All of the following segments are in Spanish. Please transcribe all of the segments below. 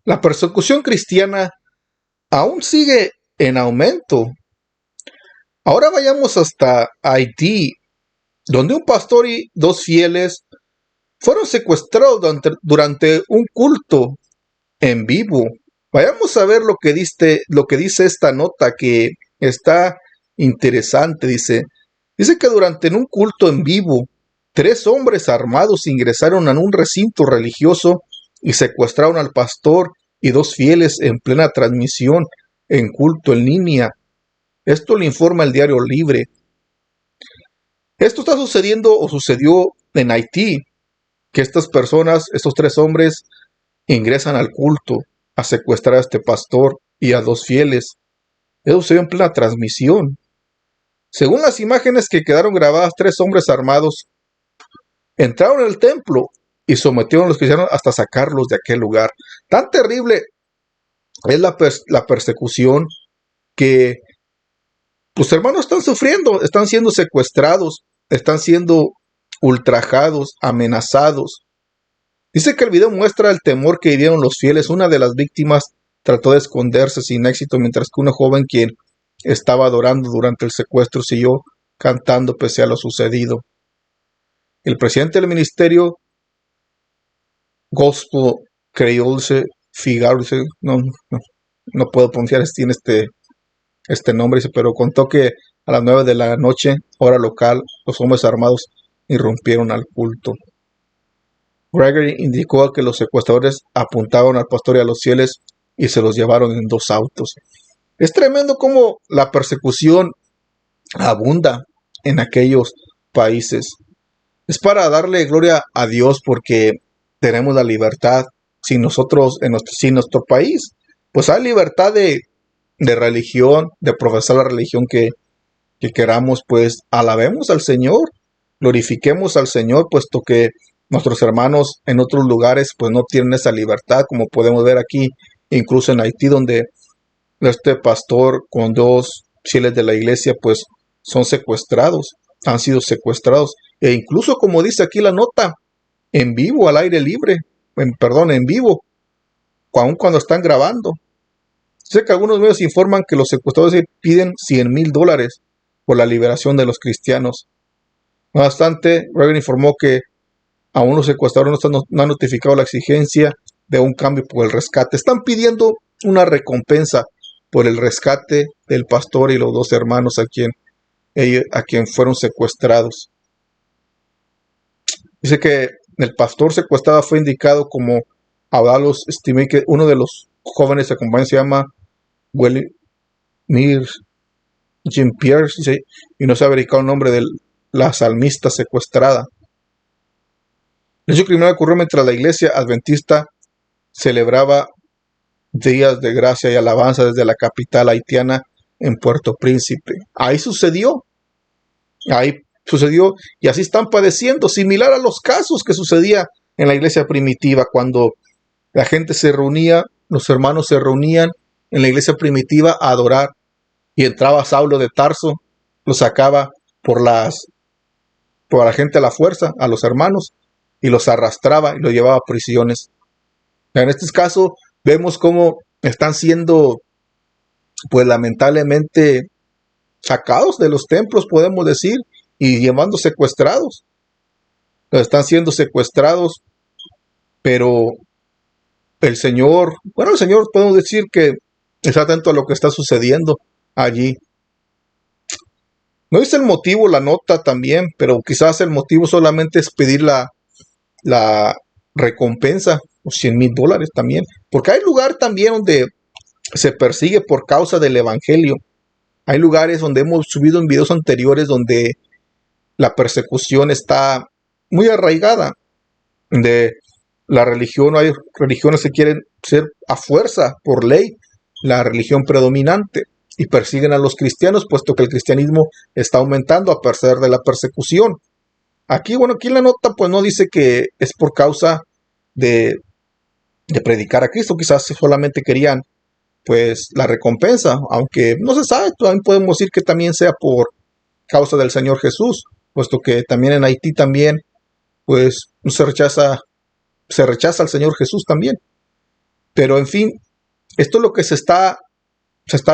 La persecución cristiana aún sigue en aumento. Ahora vayamos hasta Haití, donde un pastor y dos fieles fueron secuestrados durante un culto en vivo. Vayamos a ver lo que dice esta nota, que está interesante. Dice que durante un culto en vivo, tres hombres armados ingresaron en un recinto religioso y secuestraron al pastor y dos fieles en plena transmisión en culto en línea. Esto lo informa el Diario Libre. Esto está sucediendo o sucedió en Haití, que estas personas, estos tres hombres, ingresan al culto a secuestrar a este pastor y a dos fieles. Eso sucedió en plena transmisión. Según las imágenes que quedaron grabadas, tres hombres armados entraron en el templo y sometieron a los cristianos hasta sacarlos de aquel lugar. Tan terrible es la persecución que tus hermanos están sufriendo, están siendo secuestrados, están siendo ultrajados, amenazados. Dice que el video muestra el temor que vivieron los fieles. Una de las víctimas trató de esconderse sin éxito, mientras que una joven quien estaba adorando durante el secuestro siguió cantando pese a lo sucedido. El presidente del ministerio Gospel Creole Figarce, no puedo pronunciar este nombre, pero contó que a las 9 de la noche, hora local, los hombres armados irrumpieron al culto. Gregory indicó que los secuestradores apuntaron al pastor y a los fieles y se los llevaron en dos autos. Es tremendo cómo la persecución abunda en aquellos países. Es para darle gloria a Dios porque tenemos la libertad. Si nosotros, si en nuestro país, pues hay libertad de religión, de profesar la religión que queramos, pues alabemos al Señor, glorifiquemos al Señor, puesto que nuestros hermanos en otros lugares pues no tienen esa libertad, como podemos ver aquí, incluso en Haití, donde este pastor con dos fieles de la iglesia pues son secuestrados, han sido secuestrados, e incluso como dice aquí la nota, en vivo, al aire libre, en vivo, aun cuando están grabando. Sé que algunos medios informan que los secuestradores piden $100,000 por la liberación de los cristianos. No obstante, Reagan informó que aún los secuestradores no han notificado la exigencia de un cambio por el rescate. Están pidiendo una recompensa por el rescate del pastor y los dos hermanos a quien fueron secuestrados. Dice que el pastor secuestrado fue indicado como Avalos Estimé, que uno de los jóvenes que acompañan se llama Willimir Jean-Pierre, y no se ha verificado el nombre de la salmista secuestrada. El hecho criminal ocurrió mientras la iglesia adventista celebraba días de gracia y alabanza desde la capital haitiana en Puerto Príncipe. Ahí sucedió y así están padeciendo, similar a los casos que sucedía en la iglesia primitiva, cuando la gente se reunía, los hermanos se reunían en la iglesia primitiva a adorar, y entraba Saulo de Tarso, lo sacaba por la gente a la fuerza, a los hermanos, y los arrastraba y los llevaba a prisiones. En este caso vemos cómo están siendo, pues lamentablemente, sacados de los templos, podemos decir, y llevando secuestrados. Están siendo secuestrados, pero el Señor podemos decir que está atento a lo que está sucediendo allí. No dice el motivo la nota también, pero quizás el motivo solamente es pedir la recompensa, los $100,000 también, porque hay lugar también donde se persigue por causa del evangelio. Hay lugares donde hemos subido en videos anteriores donde la persecución está muy arraigada, de la religión. Hay religiones que quieren ser a fuerza, por ley, la religión predominante, y persiguen a los cristianos, puesto que el cristianismo está aumentando a pesar de la persecución. Aquí en la nota pues no dice que es por causa de predicar a Cristo, quizás solamente querían pues la recompensa, aunque no se sabe, también podemos decir que también sea por causa del Señor Jesús, puesto que también en Haití también pues se rechaza al Señor Jesús también. Pero en fin, esto es lo que se está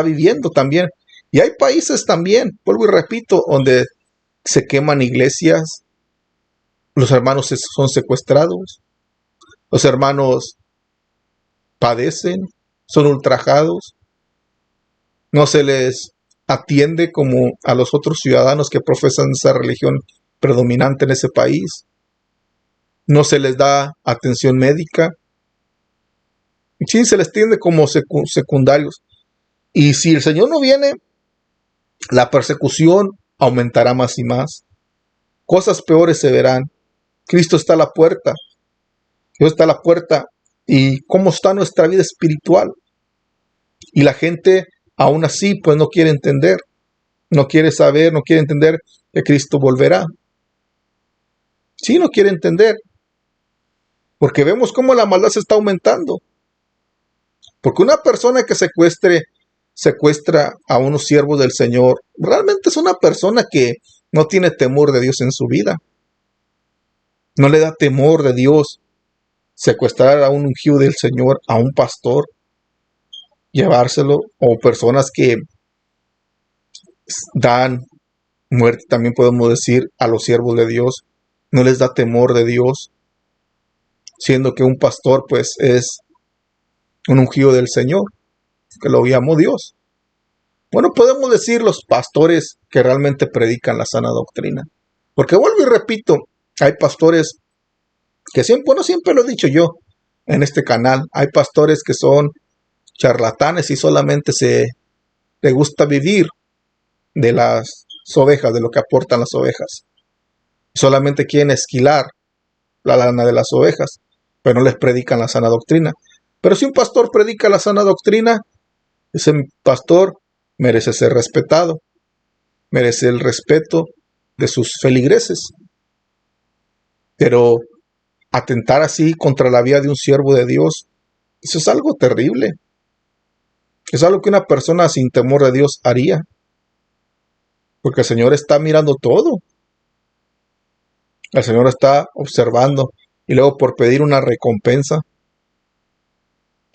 viviendo también. Y hay países también, vuelvo y repito, donde se queman iglesias, los hermanos son secuestrados, los hermanos padecen, son ultrajados, no se les atiende como a los otros ciudadanos que profesan esa religión predominante en ese país, no se les da atención médica, sí, se les tiende como secundarios. Y si el Señor no viene, la persecución aumentará más y más. Cosas peores se verán. Cristo está a la puerta. Dios está a la puerta. ¿Y cómo está nuestra vida espiritual? Y la gente aún así pues no quiere entender. No quiere saber, no quiere entender que Cristo volverá. Sí, no quiere entender. Porque vemos cómo la maldad se está aumentando. Porque una persona que secuestra a unos siervos del Señor, realmente es una persona que no tiene temor de Dios en su vida. No le da temor de Dios secuestrar a un ungido del Señor, a un pastor, llevárselo, o personas que dan muerte, también podemos decir, a los siervos de Dios. No les da temor de Dios, siendo que un pastor pues es un ungido del Señor, que lo llamó Dios. Bueno, podemos decir los pastores que realmente predican la sana doctrina. Porque vuelvo y repito, hay pastores que siempre lo he dicho yo en este canal, hay pastores que son charlatanes y solamente les gusta vivir de las ovejas, de lo que aportan las ovejas. Solamente quieren esquilar la lana de las ovejas, pero no les predican la sana doctrina. Pero si un pastor predica la sana doctrina, ese pastor merece ser respetado, merece el respeto de sus feligreses. Pero atentar así contra la vida de un siervo de Dios, eso es algo terrible. Es algo que una persona sin temor de Dios haría. Porque el Señor está mirando todo. El Señor está observando. Y luego por pedir una recompensa,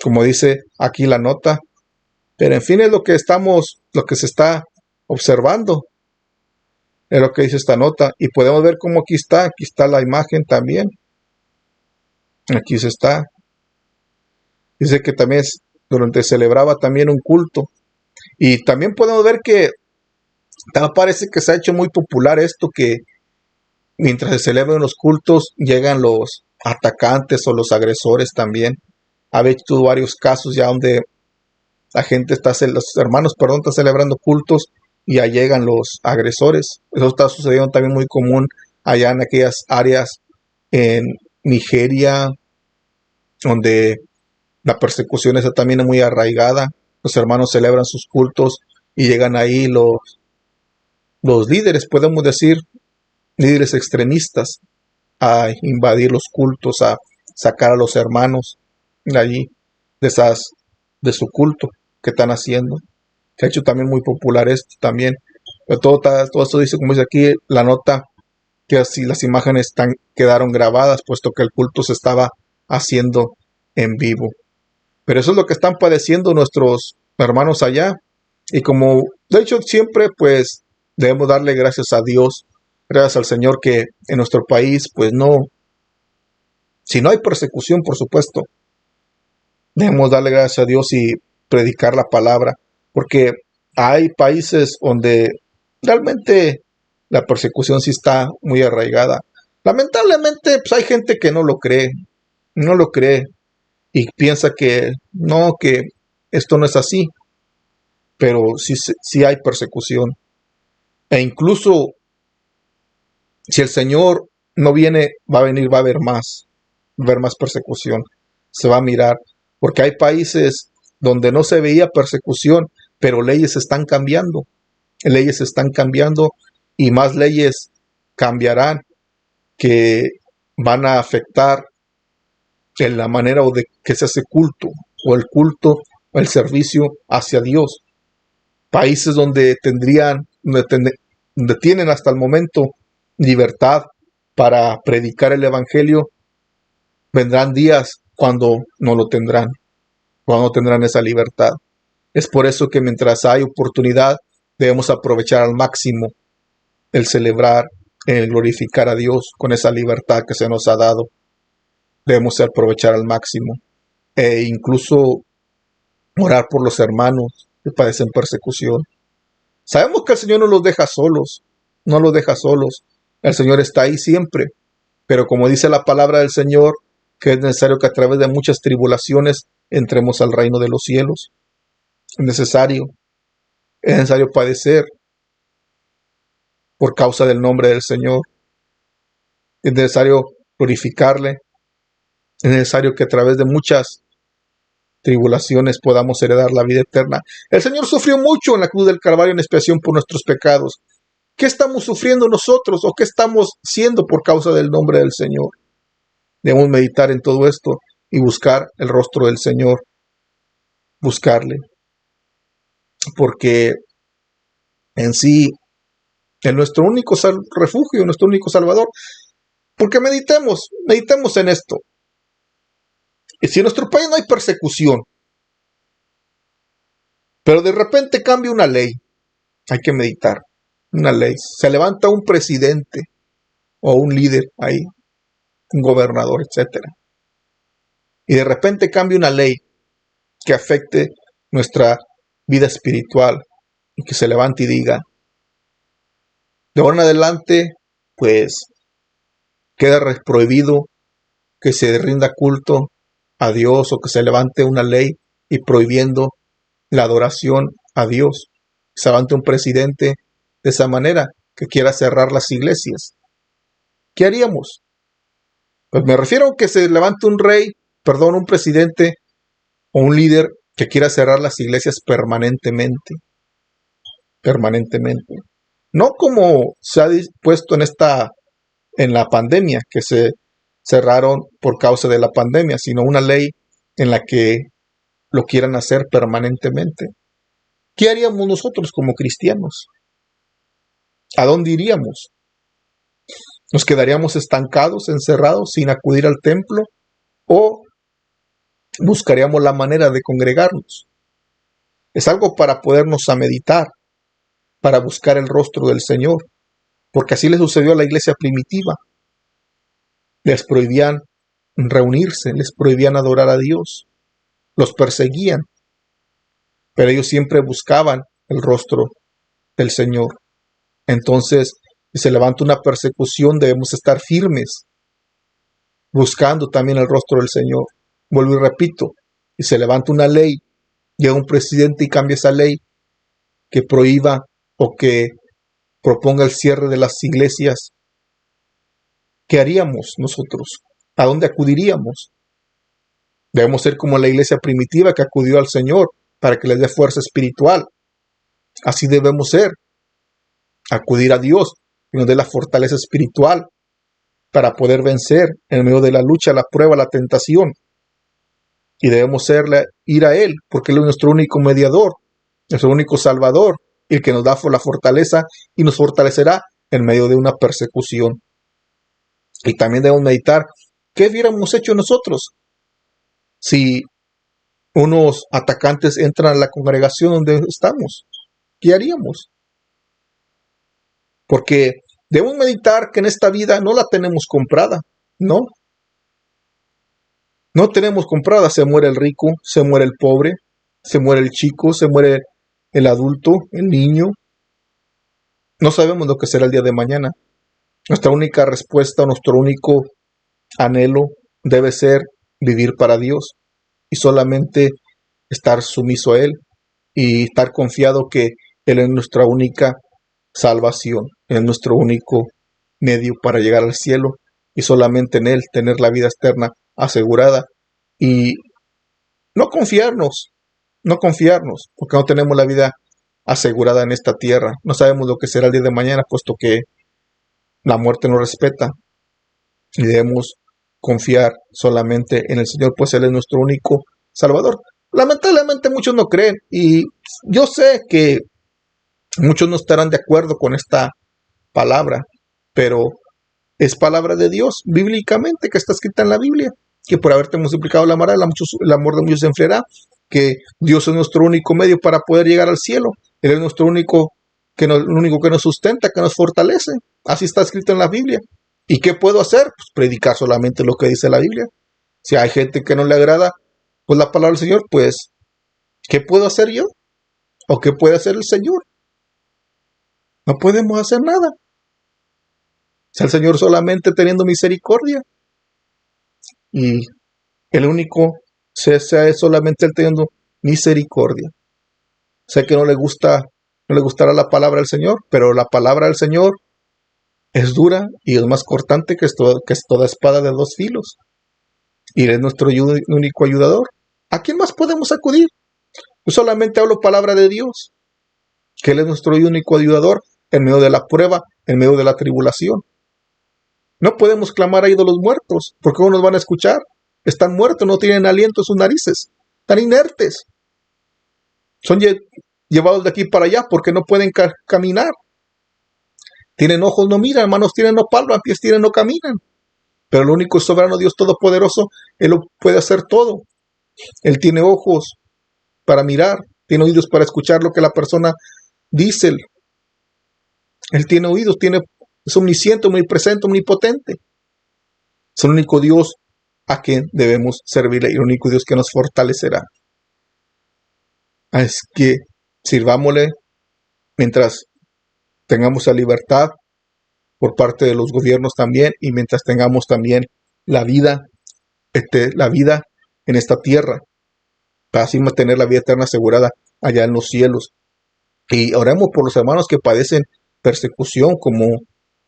como dice aquí la nota. Pero en fin es lo que se está observando. Es lo que dice esta nota. Y podemos ver cómo aquí está la imagen también. Aquí se está. Dice que también celebraba también un culto. Y también podemos ver que parece que se ha hecho muy popular esto, que mientras se celebran los cultos llegan los atacantes o los agresores también. Ha habido varios casos ya donde los hermanos están celebrando cultos y ya llegan los agresores. Eso está sucediendo también muy común allá en aquellas áreas en Nigeria, donde la persecución está también muy arraigada. Los hermanos celebran sus cultos y llegan ahí los líderes, podemos decir, líderes extremistas, a invadir los cultos, a sacar a los hermanos de allí, de su culto que están haciendo. Se ha hecho también muy popular esto también. Pero todo esto dice, como dice aquí la nota, que así las imágenes quedaron grabadas, puesto que el culto se estaba haciendo en vivo. Pero eso es lo que están padeciendo nuestros hermanos allá. Y como de hecho siempre pues debemos darle gracias a Dios, gracias al Señor, que en nuestro país pues no, si no hay persecución, por supuesto, debemos darle gracias a Dios y predicar la palabra, porque hay países donde realmente la persecución sí está muy arraigada. Lamentablemente pues hay gente que no lo cree y piensa que no, que esto no es así, pero sí hay persecución. E incluso si el Señor no viene, va a haber más persecución. Se va a mirar, porque hay países donde no se veía persecución, pero leyes están cambiando y más leyes cambiarán que van a afectar en la manera de que se hace culto, o el servicio hacia Dios. Países donde donde tienen hasta el momento libertad para predicar el evangelio, vendrán días cuando no lo tendrán. cuando tendrán esa libertad. Es por eso que mientras hay oportunidad, debemos aprovechar al máximo el celebrar, el glorificar a Dios con esa libertad que se nos ha dado. Debemos aprovechar al máximo e incluso orar por los hermanos que padecen persecución. Sabemos que el Señor no los deja solos, no los deja solos. El Señor está ahí siempre, pero como dice la palabra del Señor, que es necesario que a través de muchas tribulaciones entremos al reino de los cielos. Es necesario padecer por causa del nombre del Señor. Es necesario glorificarle. Es necesario que a través de muchas tribulaciones podamos heredar la vida eterna. El Señor sufrió mucho en la cruz del Calvario en expiación por nuestros pecados. ¿Qué estamos sufriendo nosotros o qué estamos siendo por causa del nombre del Señor? Debemos meditar en todo esto y buscar el rostro del Señor. Buscarle. Porque en sí es nuestro único refugio, nuestro único salvador. Porque meditemos en esto. Y si en nuestro país no hay persecución, pero de repente cambia una ley, hay que meditar. Una ley. Se levanta un presidente o un líder ahí, un gobernador, etcétera. Y de repente cambia una ley que afecte nuestra vida espiritual y que se levante y diga, de ahora en adelante, pues queda prohibido que se rinda culto a Dios o que se levante una ley y prohibiendo la adoración a Dios. Se levante un presidente de esa manera que quiera cerrar las iglesias. ¿Qué haríamos? Pues me refiero a que se levante un presidente o un líder que quiera cerrar las iglesias permanentemente. Permanentemente. No como se ha dispuesto en la pandemia, que se cerraron por causa de la pandemia, sino una ley en la que lo quieran hacer permanentemente. ¿Qué haríamos nosotros como cristianos? ¿A dónde iríamos? ¿Nos quedaríamos estancados, encerrados, sin acudir al templo? ¿O buscaríamos la manera de congregarnos? Es algo para podernos a meditar, para buscar el rostro del Señor, porque así le sucedió a la iglesia primitiva. Les prohibían reunirse, les prohibían adorar a Dios, los perseguían, pero ellos siempre buscaban el rostro del Señor. Entonces, si se levanta una persecución, debemos estar firmes, buscando también el rostro del Señor. Vuelvo y repito, si se levanta una ley, llega un presidente y cambia esa ley que prohíba o que proponga el cierre de las iglesias, ¿qué haríamos nosotros? ¿A dónde acudiríamos? Debemos ser como la iglesia primitiva que acudió al Señor para que les dé fuerza espiritual. Así debemos ser. Acudir a Dios y nos dé la fortaleza espiritual para poder vencer en medio de la lucha, la prueba, la tentación. Y debemos ir a Él, porque Él es nuestro único mediador, nuestro único salvador, y el que nos da la fortaleza y nos fortalecerá en medio de una persecución. Y también debemos meditar qué hubiéramos hecho nosotros si unos atacantes entran a la congregación donde estamos. ¿Qué haríamos? Porque debemos meditar que en esta vida no la tenemos comprada, ¿no? No tenemos comprada, se muere el rico, se muere el pobre, se muere el chico, se muere el adulto, el niño. No sabemos lo que será el día de mañana. Nuestra única respuesta, nuestro único anhelo debe ser vivir para Dios y solamente estar sumiso a Él y estar confiado que Él es nuestra única salvación, es nuestro único medio para llegar al cielo y solamente en Él tener la vida eterna asegurada y no confiarnos, porque no tenemos la vida asegurada en esta tierra. No sabemos lo que será el día de mañana, puesto que la muerte nos respeta y debemos confiar solamente en el Señor, pues Él es nuestro único Salvador. Lamentablemente muchos no creen y yo sé que muchos no estarán de acuerdo con esta palabra, pero es palabra de Dios, bíblicamente, que está escrita en la Biblia, que por haberte multiplicado la mara, el amor de muchos se enfriará. que Dios es nuestro único medio para poder llegar al cielo. Él es nuestro único el único que nos sustenta, que nos fortalece. Así está escrito en la Biblia. ¿Y qué puedo hacer? Pues predicar solamente lo que dice la Biblia. Si hay gente que no le agrada pues la palabra del Señor, pues ¿qué puedo hacer yo? ¿O qué puede hacer el Señor? No podemos hacer nada. Si el Señor solamente teniendo misericordia, y el único sea solamente Él teniendo misericordia. Sé que no le gustará la palabra del Señor, pero la palabra del Señor es dura y es más cortante que toda espada de dos filos. Y Él es nuestro único ayudador. ¿A quién más podemos acudir? Yo solamente hablo palabra de Dios, que Él es nuestro único ayudador en medio de la prueba, en medio de la tribulación. No podemos clamar a ídolos muertos, porque ¿cómo nos van a escuchar? Están muertos, no tienen aliento en sus narices, están inertes. Son llevados de aquí para allá porque no pueden caminar. Tienen ojos, no miran, manos tienen, no palpan, pies tienen, no caminan. Pero el único soberano Dios Todopoderoso, Él lo puede hacer todo. Él tiene ojos para mirar, tiene oídos para escuchar lo que la persona dice. Él tiene oídos, es omnisciente, omnipresente, omnipotente. Es el único Dios a quien debemos servirle y el único Dios que nos fortalecerá. Es que sirvámosle mientras tengamos la libertad por parte de los gobiernos también y mientras tengamos también la vida en esta tierra, para así mantener la vida eterna asegurada allá en los cielos. Y oremos por los hermanos que padecen persecución, como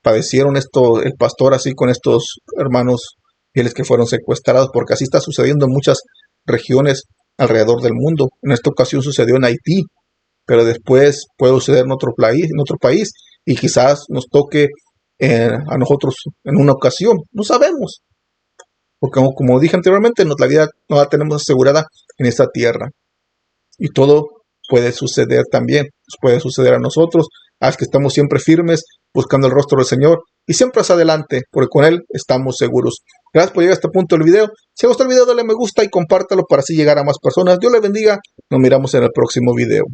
padecieron el pastor así con estos hermanos fieles que fueron secuestrados, porque así está sucediendo en muchas regiones alrededor del mundo. En esta ocasión sucedió en Haití, pero después puede suceder en otro país y quizás nos toque a nosotros en una ocasión. No sabemos, porque como dije anteriormente, la vida no la tenemos asegurada en esta tierra. Y todo puede suceder también. Nos puede suceder a nosotros, a los que estamos siempre firmes, buscando el rostro del Señor. Y siempre hacia adelante, porque con Él estamos seguros. Gracias por llegar a este punto del video. Si os gustó el video, dale me gusta y compártalo para así llegar a más personas. Dios le bendiga. Nos miramos en el próximo video.